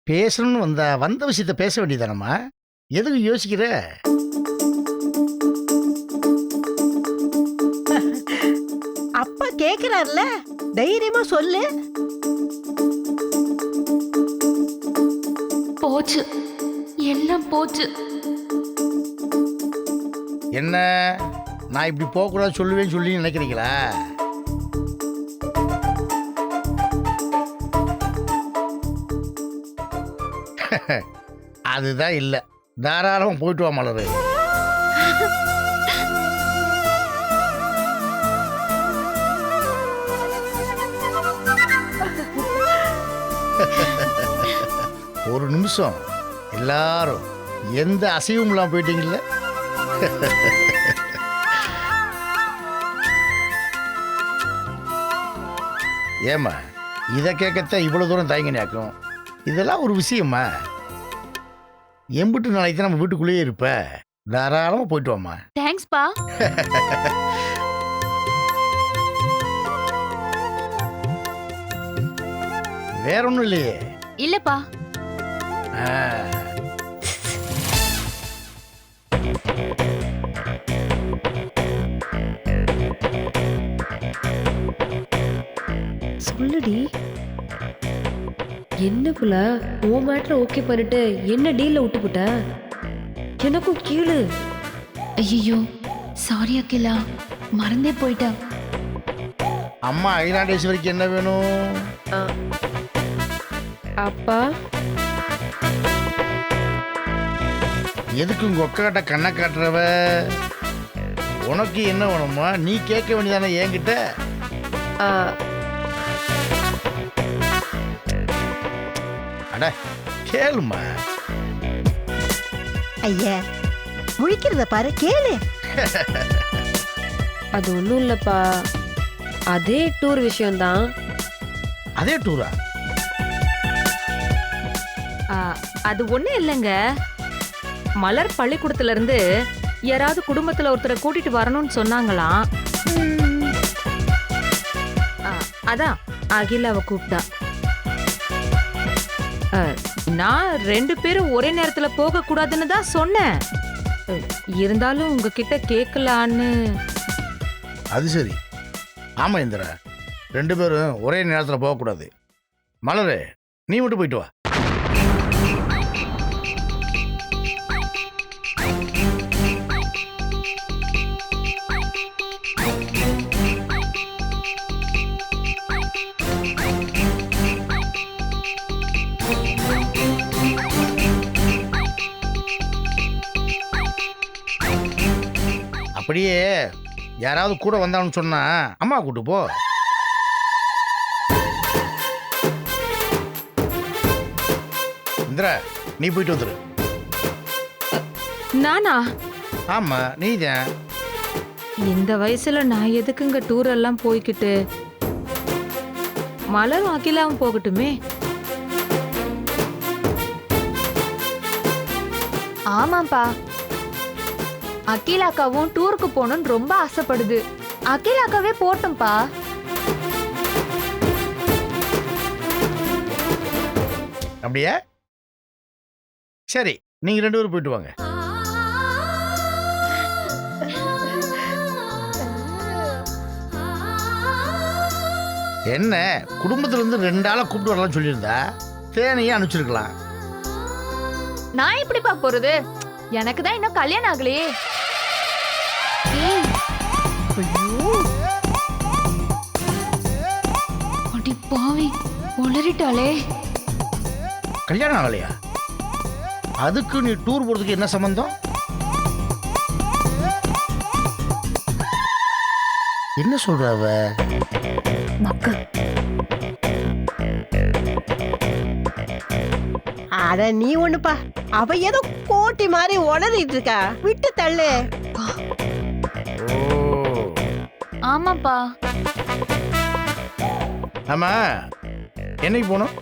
பேசணும்னு வந்த விஷயத்த பேச வேண்டியதானம்மா. எதுக்கு யோசிக்கிற? அப்பா கேக்குறாருல, தைரியமா சொல்லு. போச்சு, எல்லாம் போச்சு. என்ன நான் இப்படி போகக்கூடாது சொல்லுவேன்னு சொல்லி நினைக்கிறீங்களா? அதுதான் இல்லை. தாராளமாக போயிட்டு வா மலரு. ஒரு நிமிஷம் எல்லாரும் எந்த அசைவும் இல்லாம போயிட்டீங்கல்ல. ஏமா இதை கேட்கத்தான் இவ்வளவு தூரம் தயங்கினாக்கும். இதெல்லாம் ஒரு விஷயமா? எம்பிட்டு நாளைக்கு தான் நம்ம வீட்டுக்குள்ளேயே இருப்ப. தாராளமா போயிட்டு வாமா. தேங்க்ஸ் பா. வேற ஒண்ணும் இல்லையே. இல்லப்பா. சொல்லுடி. என்ன புள்ள உன் மேட்ரு ஓகே பண்ணிட்டு என்ன டீல்ல விட்டு போட்ட? எனக்கும் கீழு. ஐயோ சாரி அகிலா, மறந்தே போயிட்டேன். அம்மா அகிலாண்டேஸ்வரிக்கு என்ன வேணும்? அப்பா எதுக்கு உங்க ஒக்ககிட்ட கண்ணை காட்டுறவ? உனக்கு என்ன வேணுமா? நீ கேட்க வேண்டியதானே என்கிட்ட. அட கேளுமா. ஐயா முழிக்கிறத பாரு, கேளு. அது ஒன்றும் இல்லப்பா, அதே டூர் விஷயம்தான். அதே டூரா? அது ஒண்ணும் இல்லைங்க. மலர் பள்ளிக்கூடத்துல இருந்து யாராவது குடும்பத்துல ஒருத்தரை கூட்டிட்டு வரணும்னு சொன்னாங்களாம். அதான் அகிலாவை கூப்பிட்டா. நான் 2 பேரும் ஒரே நேரத்துல போக கூடாதுன்னு தான் சொன்னேன். இருந்தாலும் உங்ககிட்ட கேட்கலான்னு. அது சரி. ஆமா இந்திரா, 2 பேரும் ஒரே நேரத்தில் போகக்கூடாது. மலரு நீ மட்டும் போயிட்டு வா. அப்படியே யாராவது கூட வந்தான்னு சொன்னா அம்மா கூட்டு போ. இந்திரா நீ போயிட்டு வந்துரு. நானா? ஆமா நீதான். இந்த வயசுல நான் எதுக்குங்க டூர் எல்லாம் போய்கிட்டு? மலரும் அகிலாவும் போகட்டுமே. ஆமாப்பா, அகிலாக்காவும் டூருக்கு போகணும்னு ரொம்ப ஆசைப்படுது. அகிலாக்காவே போட்டும்பா. அப்படியா? சரி நீங்க 2 பேரும் போயிட்டு வாங்க. என்ன குடும்பத்துல இருந்து 2 ஆளை கூப்பிட்டு வரலாம் சொல்லியிருந்தா தேனையே அனுப்பிச்சிருக்கலாம். நான் எப்படிப்பா போறது? எனக்கு தான் இன்னும் கல்யாணம் ஆகலையே. அடி பாவி, உளறிட்டாளே. கல்யாணம் ஆகலையா? அதுக்கு நீ டூர் போறதுக்கு என்ன சம்பந்தம்? என்ன சொல்ற அவ? மக்கு. அட நீ ஒண்ணுப்பா, அவ ஏதோ கோட்டி மாதிரி உளறிட்டு இருக்கா, விட்டு தள்ளு. ஆமாப்பா. ஆமா என்னைக்கு போனோம்?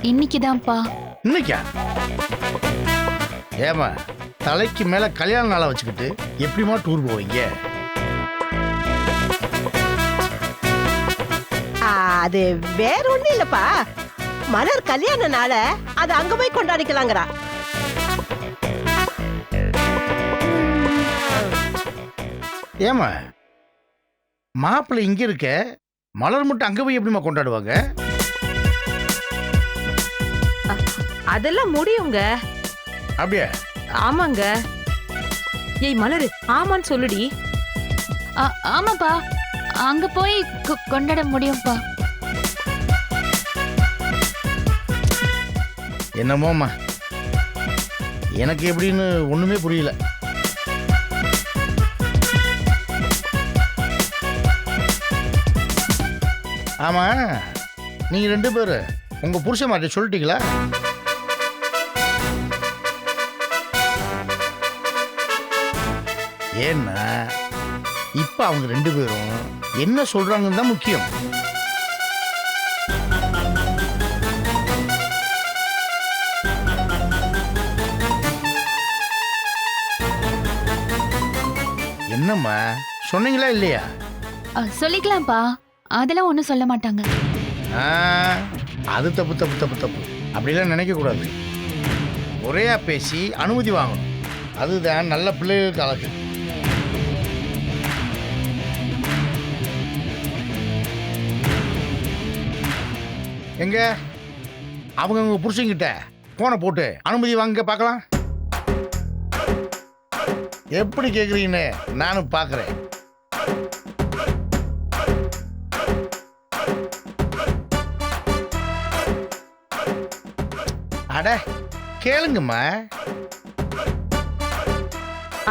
இன்னைக்குதான்ப்பா. இன்னைக்கா? ஏமா தலைக்கு மேல கல்யாண நாளை வச்சுக்கிட்டு எப்படிமா டூர் போவீங்க? அது வேற ஒண்ணும் இல்லப்பா, மலர் கல்யாண நாள அது அங்க போய் கொண்டாடிக்கலாங்கிறா. ஏமா மாப்பிள்ளை இங்க இருக்க, மலர் மட்டும் அங்க போய் எப்படிமா கொண்டாடுவாங்க? அதெல்லாம் முடியுங்க. அப்படியே? ஆமாங்க. ஏய் மலரு, ஆமான்னு சொல்லுடி. ஆமாப்பா, அங்க போய் கொண்டாட முடியும்ப்பா. என்னமோம்மா, எனக்கு எப்படின்னு ஒண்ணுமே புரியல. ஆமா, நீங்க 2 பேரும் உங்க புருஷன் மாட்ட சொல்லிட்டீங்களா? ஏன்னா இப்ப அவங்க 2 பேரும் என்ன சொல்றாங்கன்னு தான் முக்கியம். என்னம்மா, சொன்னீங்களா இல்லையா? சொல்லிக்கலாம்ப்பா, அதெல்லாம் ஒண்ணும் சொல்ல மாட்டாங்க. ஆ, அது தப்பு தப்பு தப்பு தப்பு. அப்படிலாம் நினைக்க கூடாது. முறையா பேசி அனுமதி வாங்கணும். அதுதான் நல்ல பிள்ளைகளுக்கு அழகு. எங்க அவங்க உங்க புருஷங்கிட்ட போனை போட்டு அனுமதி வாங்க பார்க்கலாம். எப்படி கேக்குறீங்கன்னு நானும் பார்க்கறேன். அட கேளுங்கம்மா.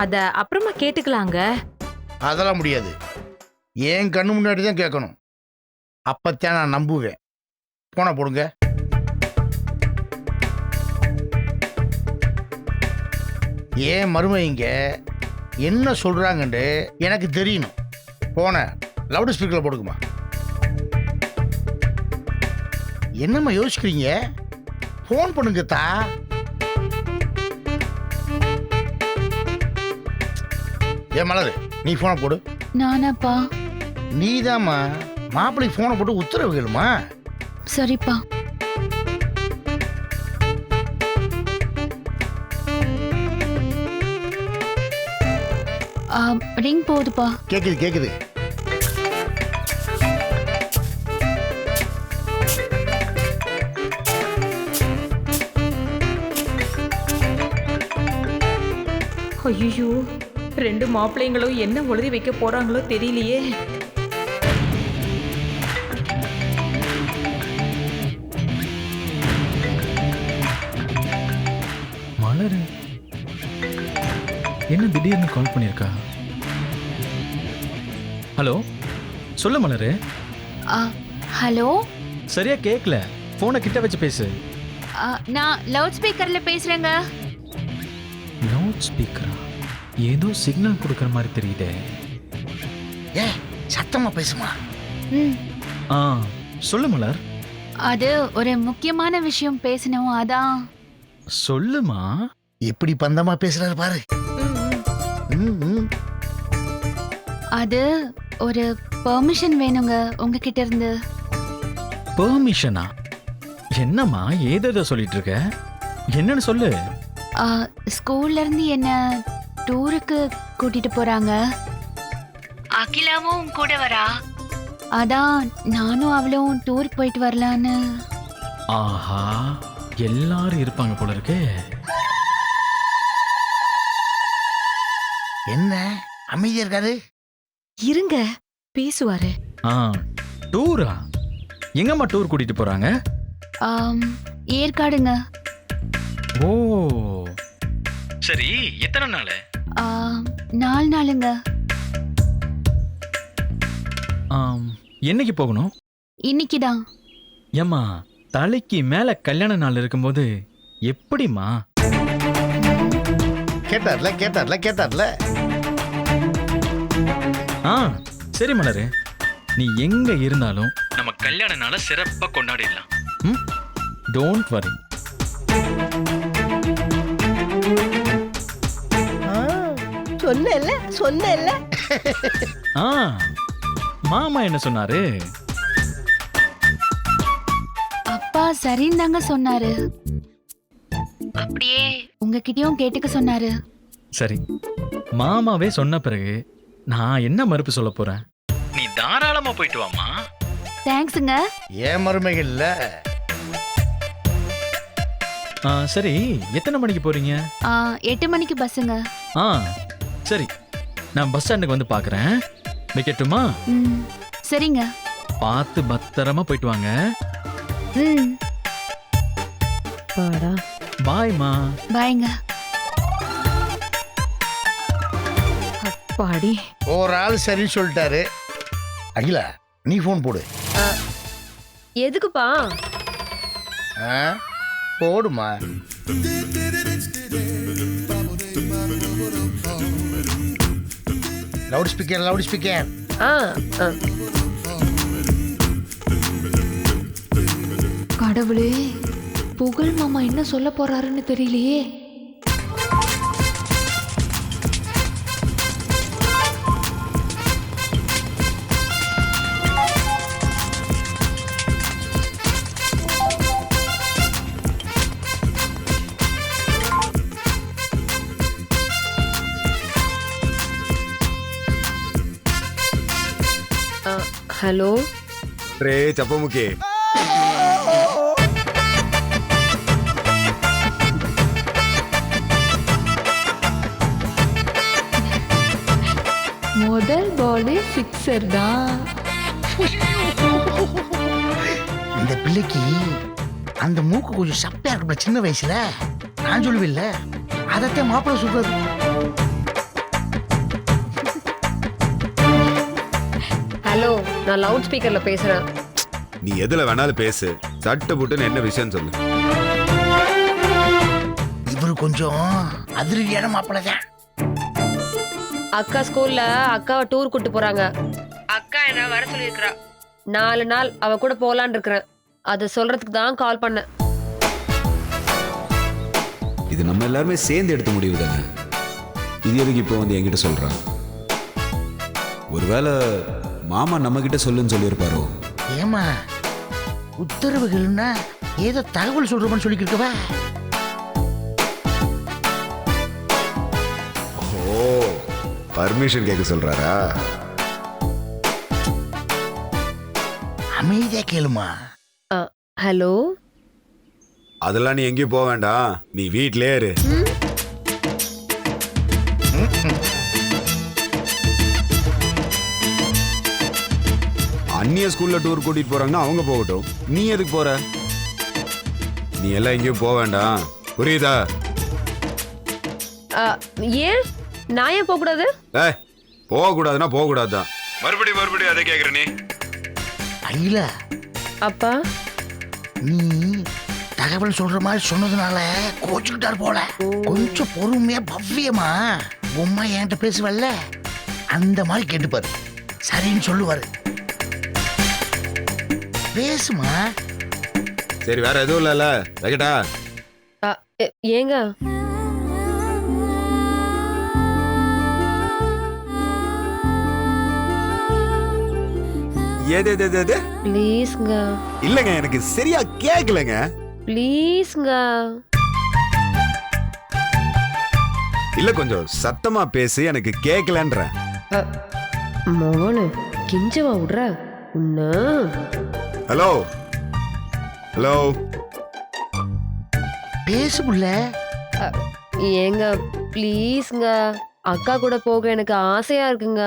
அத அப்புறமா கேட்டுக்கலாங்க. அதெல்லாம் முடியாது. என் கண்ணு முன்னாடி தான் கேட்கணும். அப்பத்தான் நான் நம்புவேன். போன போடுங்க. ஏன் மருமைங்க என்ன சொல்றாங்கன்னு எனக்கு தெரியணும். போன லவுட் ஸ்பீக்கர்ல போடுங்கம்மா. என்னம்மா யோசிக்கிறீங்க? போன் பண்ணுங்க தா. ஏன் மலரு, நீ போனை போடு. நானாப்பா? நீதாம்மா மாப்பிள்ளைக்கு போனை போட்டு உத்தரவு கேளுமா. சரிப்பா. ரிங் போகுதுப்பா. கேக்குது கேக்குது. ஐயோ, 2 மாப்பிள்ளைங்களும் என்ன எழுதி வைக்க போறாங்களோ தெரியலையே. மலரு என்ன திடீர்னு கால் பண்ணியிருக்கா? ஹலோ, சொல்லு மலரு. ஹலோ. சரியா கேட்கல, போனை கிட்ட வச்சு பேசு. நான் லவுட் ஸ்பீக்கர்ல பேசுறேங்க. லவுட் ஸ்பீக்கரா? ஏதோ சிக்னல் கொடுக்குற மாதிரி தெரியுதே. ஏ சத்தமா பேசுமா. ஆ சொல்லு மலர். அது ஒரு முக்கியமான விஷயம் பேசணும், அதான். சொல்லுமா. எப்படி பந்தமா பேசுறாரு பாரு. அது ஒரு பெர்மிஷன் வேணுங்க உங்ககிட்ட இருந்து. பெர்மிஷனா? என்னம்மா ஏதோ சொல்லிட்டு இருக்க? என்னன்னு சொல்லு. ஸ்கூல்ல இருந்து என்ன டூருக்கு கூட்டிட்டு போறாங்க. அகிலாவும் கூட வரா. அதான் நானும் அவளும் டூர் போயிட்டு வரலான்னு. ஆஹா, எல்லாரும் இருப்பாங்க போல இருக்கே. என்ன அமைதியா இருக்காரு? இருங்க, பேசுவாரு. டூரா? எங்கம்மா டூர் கூட்டிட்டு போறாங்க? ஏற்காடுங்க. ஓ சரி, எத்தனை நாள்? 4 நாளுங்க. என்னைக்கு போகணும்? இன்னைக்குதான். ஏம்மா, தலைக்கு மேல கல்யாண நாள் இருக்கும்போது எப்படிமா? கேட்டார்ல. சரி மலரு, நீ எங்க இருந்தாலும் நம்ம கல்யாண நாளை சிறப்பா கொண்டாடிடலாம். Don't worry. சொன்னேல்ல. மாமா என்ன சொன்னாரு? அப்பா அப்பா சரின்னு தாங்க சொன்னாரு. அப்படியே உங்ககிட்டயும் கேட்டுக்க சொன்னாரு. சரி, மாமாவே சொன்ன பிறகு நான் என்ன மறுப்பு சொல்ல போறேன்? நீ தாராளமா போயிட்டு வாமா. தேங்க்ஸுங்க. ஏன் மருமைகள் இல்ல. சரி, எத்தனை மணிக்கு போறீங்க? 8 மணிக்கு பஸ்ஸுங்க. சரி, நான் பஸ் ஸ்டாண்டுக்கு வந்து பாக்குறேன். வைக்கட்டுமா? சரிங்க. பார்த்து பத்திரமா போயிட்டு வாங்க. பாடா. பாய்மா. பாய்ங்க. பாடி ஒரு ஆள் சரின்னு சொல்லிட்டாரு. அகிலா, நீ ஃபோன் போடு. எதுக்குப்பா? போடுமா. Loud speaker, loud speaker. கடவுளே, புகழ் மாமா என்ன சொல்ல போறாருன்னு தெரியலையே. ஹலோ ரே சப்பமுக்கி, முதல் பாலே சிக்ஸர் தான். இந்த பிள்ளைக்கு அந்த மூக்கு கொஞ்சம் சப்பையா இருக்கு சின்ன வயசுல. நான் சொல்லுவில்ல, அதத்தான் மாப்பிள்ள சொல்றது. ஹலோ, நான் லவுட் ஸ்பீக்கர்ல பேசுறேன். நீ எதுல வேணாலும் பேசு. சட்டு புட்டுன்னு என்ன விஷயம் சொல்லு. இவரு கொஞ்சம் அதிரடியான மாப்பிள்ள தான். அக்கா ஸ்கூல்ல அக்காவை டூர் கூட்டு போறாங்க. அக்கா என்ன வர சொல்லியிருக்கிறா. 4 நாள் அவ கூட போலான்னு இருக்கிறேன். அதை சொல்றதுக்கு தான் கால் பண்ணேன். இது நம்ம எல்லாருமே சேர்ந்து எடுத்த முடிவு தானே. இது எதுக்கு இப்போ வந்து என்கிட்ட சொல்றான்? ஒருவேளை மாமா நம்ம கிட்ட சொல்லுன்னு சொல்லியிருப்பாரோ? ஏமா உத்தரவுகள்னா ஏதோ தகவல் சொல்றோம்னு சொல்லிக்கிட்டவா? ஓ, பர்மிஷன் கேட்க சொல்றாரா? அமைதியா கேளுமா. ஹலோ, அதெல்லாம் நீ எங்கேயும் போக வேண்டாம். நீ வீட்டிலே இரு. அந்நிய ஸ்கூல்ல டூர் கூட்டிட்டு போறாங்கன்னா அவங்க போகட்டும். நீ எதுக்கு போற? நீ எல்லாம் எங்கேயும் போக வேண்டாம், புரியுதா? ஏன் நான் ஏன் போக கூடாது? போக கூடாதுன்னா போக கூடாதுதான். மறுபடியும் அதை கேக்குற நீ. ஐல, அப்பா, நீ தகவல் சொல்ற மாதிரி சொன்னதுனால கோச்சுக்கிட்டாரு போல. கொஞ்சம் பொறுமையா பவ்யமா உம்மா என்கிட்ட பேசுவல்ல, அந்த மாதிரி கேட்டுப்பாரு. சரின்னு சொல்லுவாரு. பேசுமா. சரி, வேற எதுவும் இல்ல வைக்கட்டா? ஏங்க ப்ளீஸ்ங்க. இல்லங்க, எனக்கு சரியா கேக்கலங்க. ப்ளீஸ்ங்க. இல்ல, கொஞ்சம் சத்தமா பேசு, எனக்கு கேக்கலன்ற. மோகனு கிஞ்சவா விடுற உன்ன. ஹலோ ஹலோ, பேசு புள்ள. ஏங்க ப்ளீஸ்ங்க, அக்கா கூட போக எனக்கு ஆசையா இருக்குங்க.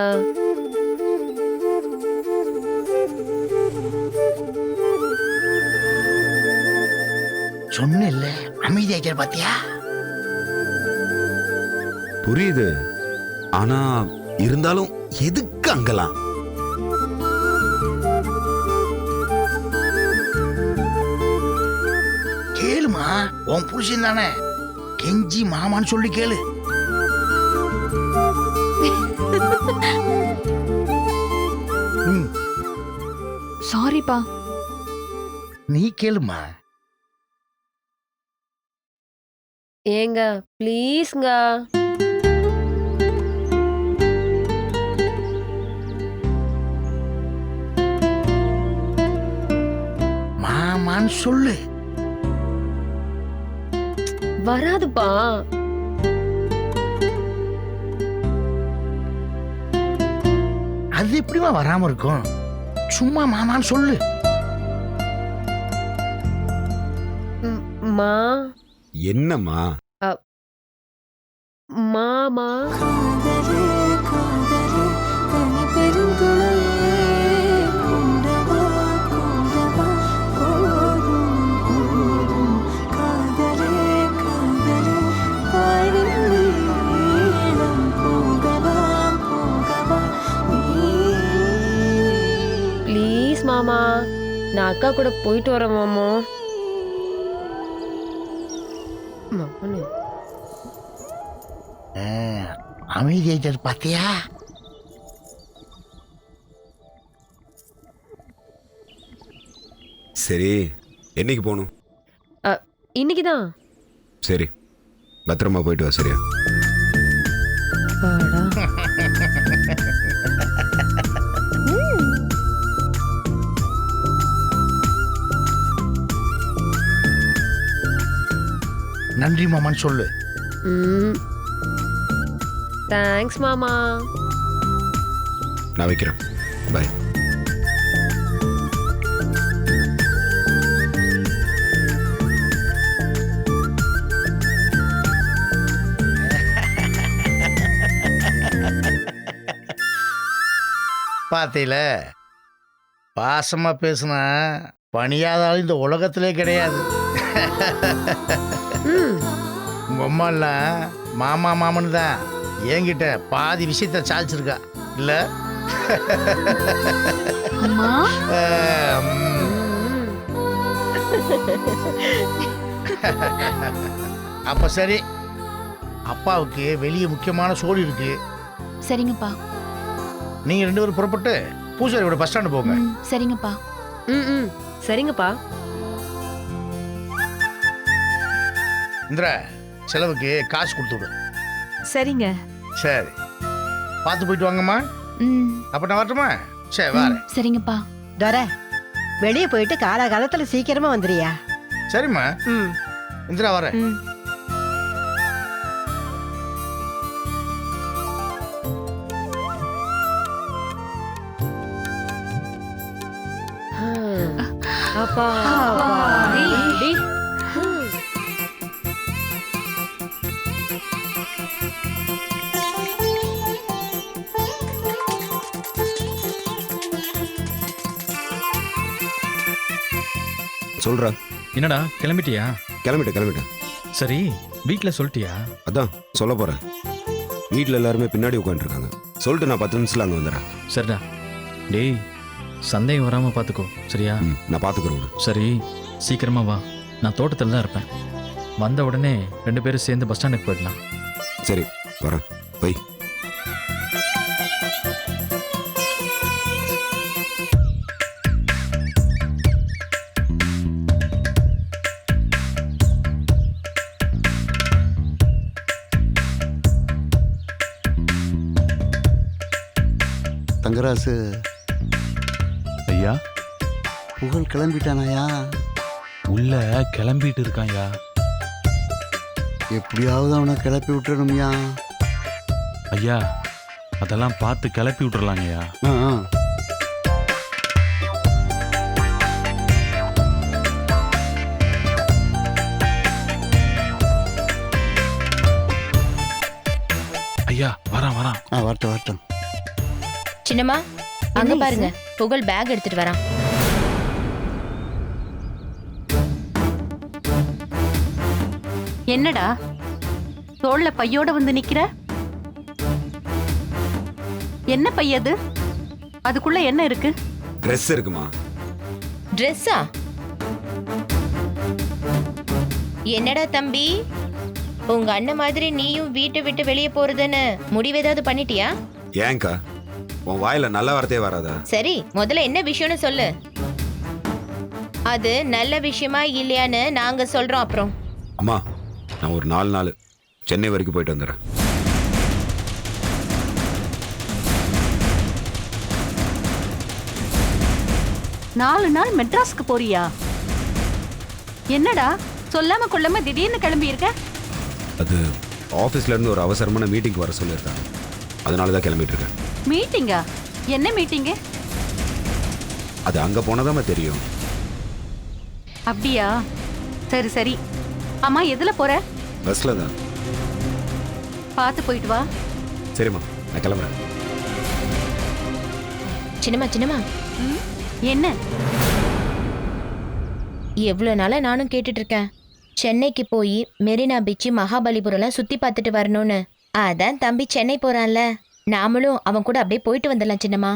சொன்ன அமைதியாக்கிற பாத்தியா? புரியுது, ஆனா இருந்தாலும் எதுக்கு அங்கலாம்? கேளுமா, உன் புருஷன் தானே, கெஞ்சி மாமான்னு சொல்லி கேளு. சாரிப்பா. நீ கேளுமா. ஏங்க ப்ளீஸ்ங்க. மாமா மாமான்னு சொல்லு. வராதுப்பா. அது எப்படிமா வராம இருக்கும்? சும்மா மாமான்னு சொல்லு. மா என்னம்மா? மாமா. ப்ளீஸ் மாமா, நான் அக்கா கூட போயிட்டு வரேன் மாமா. அமைதியாயிட்டாரு பாத்தியா? சரி, என்னைக்கு போகணும்? இன்னைக்குதான். சரி, பத்திரமா போயிட்டு வா. சரியா? நன்றி மாமான்னு சொல்லு. தேங்க்ஸ் மாமா. நான் வைக்கிறேன். பை. பாத்தீல, பாசமா பேசுனா பணியாதாலும் இந்த உலகத்திலே கிடையாது. உங்க அம்மாலாம் மாமா மாமன்னு தான் என்கிட்ட பாதி விஷயத்த சாதிச்சிருக்கா இல்ல? அம்மா அப்ப சரி, அப்பாவுக்கு வெளியே முக்கியமான சோழி இருக்கு. சரிங்கப்பா. நீங்க 2 பேரும் புறப்பட்டு பூசாரியோட பஸ் ஸ்டாண்டு போங்க. சரிங்கப்பா. சரிங்கப்பா. இந்திரா, செலவுக்கு காசு கொடுத்து விடு. சரிங்க. சரி, பார்த்து போயிட்டு வாங்கம்மா. அப்ப நான் வரட்டுமா? சரி, வரேன். சரிங்கப்பா. துரை, வெளியே போயிட்டு காலகாலத்துல சீக்கிரமா வந்துறியா? சரிம்மா. இந்திரா வரேன். அப்பா. சொல்றா. என்னடா கிளம்பிட்டியா? கிளம்பிட்டேன். சரி, வீட்டில் சொல்லிட்டியா? அதான் சொல்ல போறேன். வீட்டில் எல்லாருமே பின்னாடி உட்காந்துருக்காங்க. சொல்லிட்டு நான் 10 நிமிஷத்துல அங்கே வந்துடுறேன். சரிடா. டேய், சந்தேகம் வராமல் பார்த்துக்கோ. சரியா? நான் பார்த்துக்கிறேன். சரி, சீக்கிரமா வா. நான் தோட்டத்தில் தான் இருப்பேன். வந்த உடனே 2 பேரும் சேர்ந்து பஸ் ஸ்டாண்டுக்கு போயிடலாம். சரி, வரேன். பை. தங்கராசு ஐயா, புகழ் கிளம்பிட்டானாயா? உள்ள கிளம்பிட்டு இருக்கான்யா. எப்படியாவது அவனை கிளப்பி விட்டுறணும்யா. ஐயா, அதெல்லாம் பார்த்து கிளப்பி விட்டுறலாங்கய்யா. ஐயா, வரான். வரட்டும். சின்னம்மா, அங்க பாருங்க, புகழ் பேக் எடுத்துட்டு வரான். என்னடா தோள்ல பையோட வந்து நிக்கிற? என்ன பையது? அதுக்குள்ள என்ன இருக்கு? ட்ரெஸ் இருக்குமா? ட்ரெஸ்ஸா? என்னடா தம்பி, உங்க அண்ணன் மாதிரி நீயும் வீட்டை விட்டு வெளியே போறதுன்னு முடிவு ஏதாவது பண்ணிட்டியா? ஏங்கா, உன் வாயில நல்ல வார்த்தையே வராதா? சரி, முதல்ல என்ன விஷயம்னு சொல்லு. அது நல்ல விஷயமா இல்லையான்னு நாங்க சொல்றோம் அப்புறம். அம்மா, நான் ஒரு 4 நாள் சென்னை வரைக்கும் போயிட்டு வந்துடுறேன். நாலு நாள் மெட்ராஸ்க்கு போறியா? என்னடா சொல்லாம கொள்ளாம திடீர்னு கிளம்பி இருக்க? அது ஆஃபீஸ்ல இருந்து ஒரு அவசரமான மீட்டிங் வர சொல்லியிருக்காங்க. அதனால தான் கிளம்பிட்டு இருக்கேன். மீட்டிங்கா? என்ன மீட்டிங்கு? அது அங்க போனதாம தெரியும். அப்படியா? சரி சரி. அம்மா எதுல போற? பஸ்ல தான். பார்த்து போயிட்டு வா. சரிம்மா, நான் கிளம்புறேன். சின்னம்மா என்ன? எவ்வளோ நாளா நானும் கேட்டுட்டு இருக்கேன், சென்னைக்கு போய் மெரினா பீச் மகாபலிபுரம்லாம் சுத்தி பார்த்துட்டு வரணும்னு. அதான் தம்பி சென்னை போறான்ல, நாமளும் அவன் கூட அப்படியே போயிட்டு வந்துடலாம் சின்னம்மா.